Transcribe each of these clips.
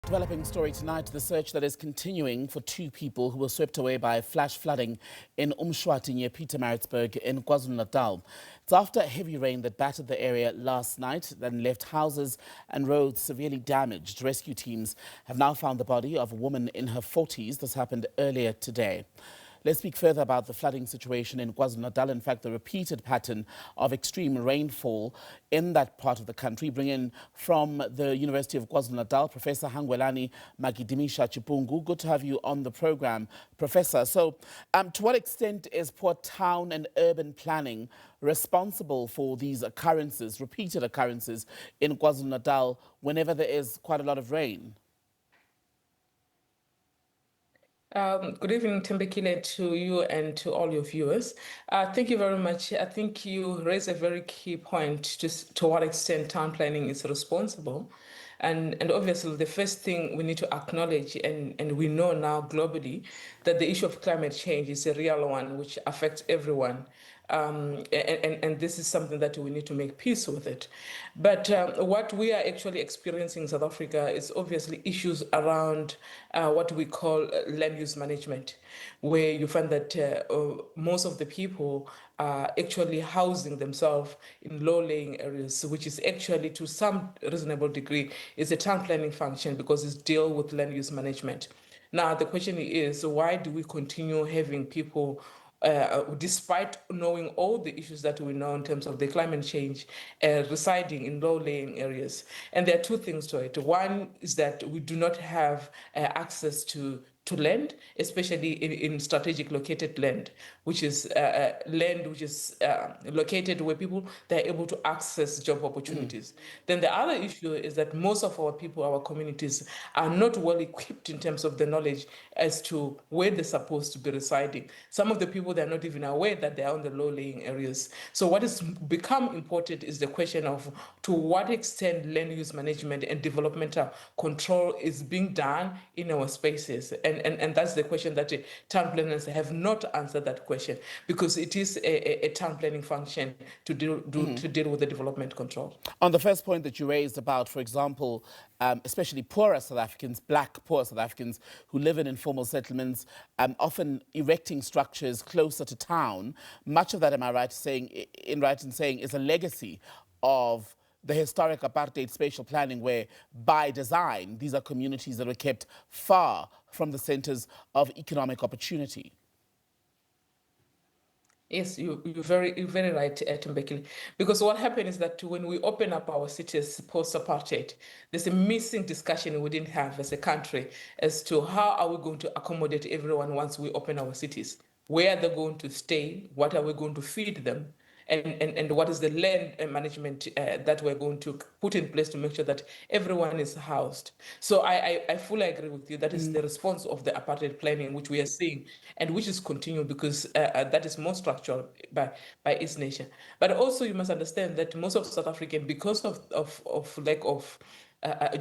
Developing story tonight, the search that is continuing for two people who were swept away by flash flooding in uMshwathi near Pietermaritzburg in KwaZulu-Natal. It's after heavy rain that battered the area last night, then left houses and roads severely damaged. Rescue teams have now found the body of a woman in her 40s. This happened earlier today. Let's speak further about the flooding situation in KwaZulu-Natal. In fact, the repeated pattern of extreme rainfall in that part of the country. Bring in from the University of KwaZulu-Natal, Professor Hangwelani, Magidimisha-Chipungu. Good to have you on the program, Professor. So, to what extent is poor town and urban planning responsible for these occurrences, repeated occurrences in KwaZulu-Natal whenever there is quite a lot of rain? Good evening, Tembekile, to you and to all your viewers. Thank you very much. I think you raise a very key point, just to what extent town planning is responsible. And obviously, the first thing we need to acknowledge, and we know now globally, that the issue of climate change is a real one, which affects everyone. And this is something that we need to make peace with it. But what we are actually experiencing in South Africa is obviously issues around what we call land use management, where you find that most of the people are actually housing themselves in low-lying areas, which is actually, to some reasonable degree, is a town planning function because it's deal with land use management. Now, the question is, why do we continue having people despite knowing all the issues that we know in terms of the climate change, residing in low-lying areas? And there are two things to it. One is that we do not have access to land, especially in strategic located land, which is land which is located where people, they're able to access job opportunities. Then the other issue is that most of our people, our communities, are not well equipped in terms of the knowledge as to where they're supposed to be residing. Some of the people, they're not even aware that they're on the low-lying areas. So what has become important is the question of to what extent land use management and developmental control is being done in our spaces. And that's the question that town planners have not answered that question, because it is a town planning function to deal with the development control. On the first point that you raised about, for example, especially poorer South Africans, black poor South Africans who live in informal settlements, often erecting structures closer to town, much of that, am I right in saying, is a legacy of the historic apartheid spatial planning, where by design these are communities that were kept far from the centers of economic opportunity. Yes, you're very right, Tembekile. Because what happened is that when we open up our cities post-apartheid, there's a missing discussion we didn't have as a country as to how are we going to accommodate everyone once we open our cities. Where are they going to stay? What are we going to feed them? And what is the land management that we're going to put in place to make sure that everyone is housed. So I fully agree with you. That is the response of the apartheid planning, which we are seeing, and which is continuing because that is more structural by its nature. But also you must understand that most of South African, because of lack of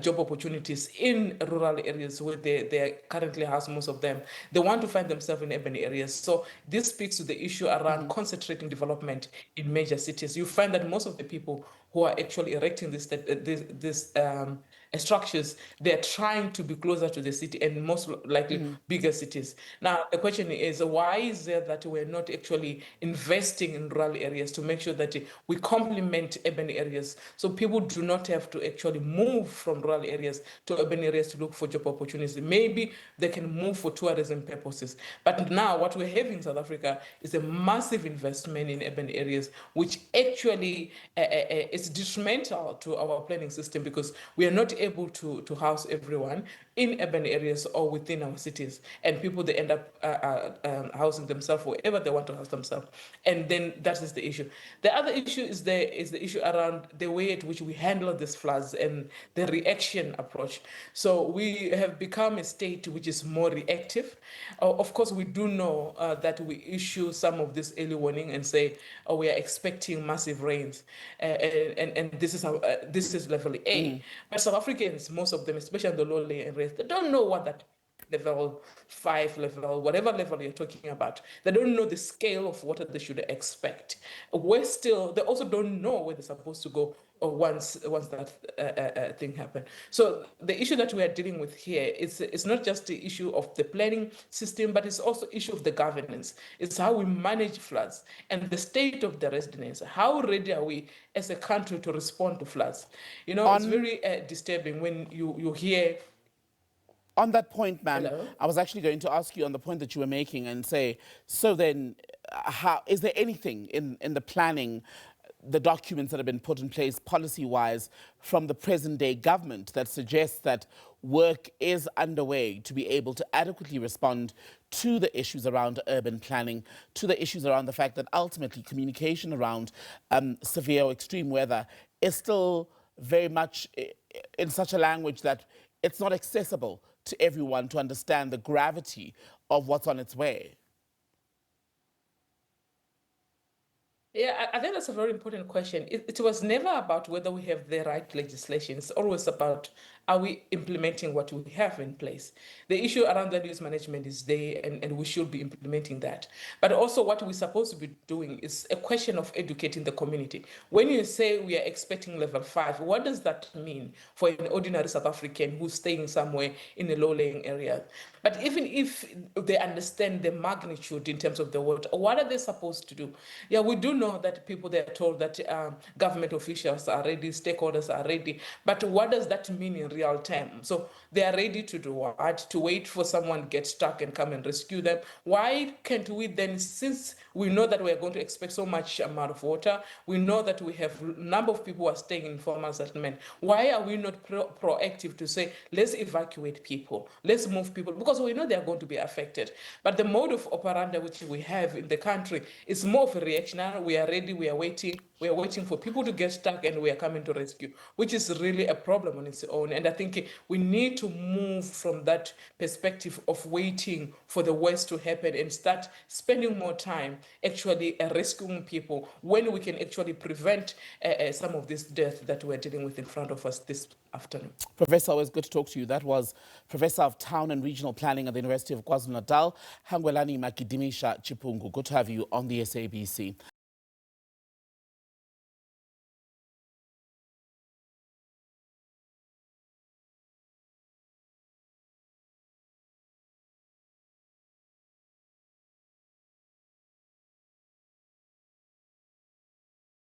job opportunities in rural areas where they currently house most of them, they want to find themselves in urban areas. So this speaks to the issue around concentrating development in major cities. You find that most of the people who are actually erecting this structures, they're trying to be closer to the city and most likely bigger cities. Now, the question is, why is there that we're not actually investing in rural areas to make sure that we complement urban areas so people do not have to actually move from rural areas to urban areas to look for job opportunities? Maybe they can move for tourism purposes. But now what we have in South Africa is a massive investment in urban areas, which actually is detrimental to our planning system because we are not able to house everyone in urban areas or within our cities. And people, they end up housing themselves wherever they want to house themselves. And then that is the issue. The other issue is the issue around the way at which we handle these floods and the reaction approach. So we have become a state which is more reactive. Of course, we do know that we issue some of this early warning and say, oh, we are expecting massive rains. And this is level A. But South Africans, most of them, especially in the low-lying areas, they don't know what that level 5, level, whatever level you're talking about. They don't know the scale of what they should expect. They also don't know where they're supposed to go or once that thing happened. So the issue that we are dealing with here is not just the issue of the planning system, but it's also issue of the governance. It's how we manage floods and the state of the residents. How ready are we as a country to respond to floods? You know, it's very disturbing when you hear. On that point, ma'am, Hello? I was actually going to ask you on the point that you were making and say, so then, how is there anything in the planning, the documents that have been put in place policy-wise from the present-day government that suggests that work is underway to be able to adequately respond to the issues around urban planning, to the issues around the fact that ultimately communication around severe or extreme weather is still very much in such a language that it's not accessible to everyone to understand the gravity of what's on its way? Yeah, I think that's a very important question. It was never about whether we have the right legislation. It's always about, are we implementing what we have in place? The issue around land use management is there, and we should be implementing that. But also what we're supposed to be doing is a question of educating the community. When you say we are expecting level 5, what does that mean for an ordinary South African who's staying somewhere in a low-lying area? But even if they understand the magnitude in terms of the water, what are they supposed to do? Yeah, we do know that people, they are told that government officials are ready, stakeholders are ready, but what does that mean in real time? So they are ready to do what? To wait for someone to get stuck and come and rescue them. Why can't we then, since we know that we are going to expect so much amount of water, we know that we have a number of people who are staying in informal settlement, why are we not proactive to say, let's evacuate people, let's move people, because we know they are going to be affected. But the mode of operandi which we have in the country is more of a reactionary. We are ready, we are waiting for people to get stuck and we are coming to rescue, which is really a problem on its own. And I think we need to move from that perspective of waiting for the worst to happen and start spending more time actually rescuing people when we can actually prevent some of this death that we're dealing with in front of us this afternoon. Professor, always good to talk to you. That was Professor of Town and Regional Planning at the University of KwaZulu-Natal, Hangwelani Magidimisha-Chipungu. Good to have you on the SABC.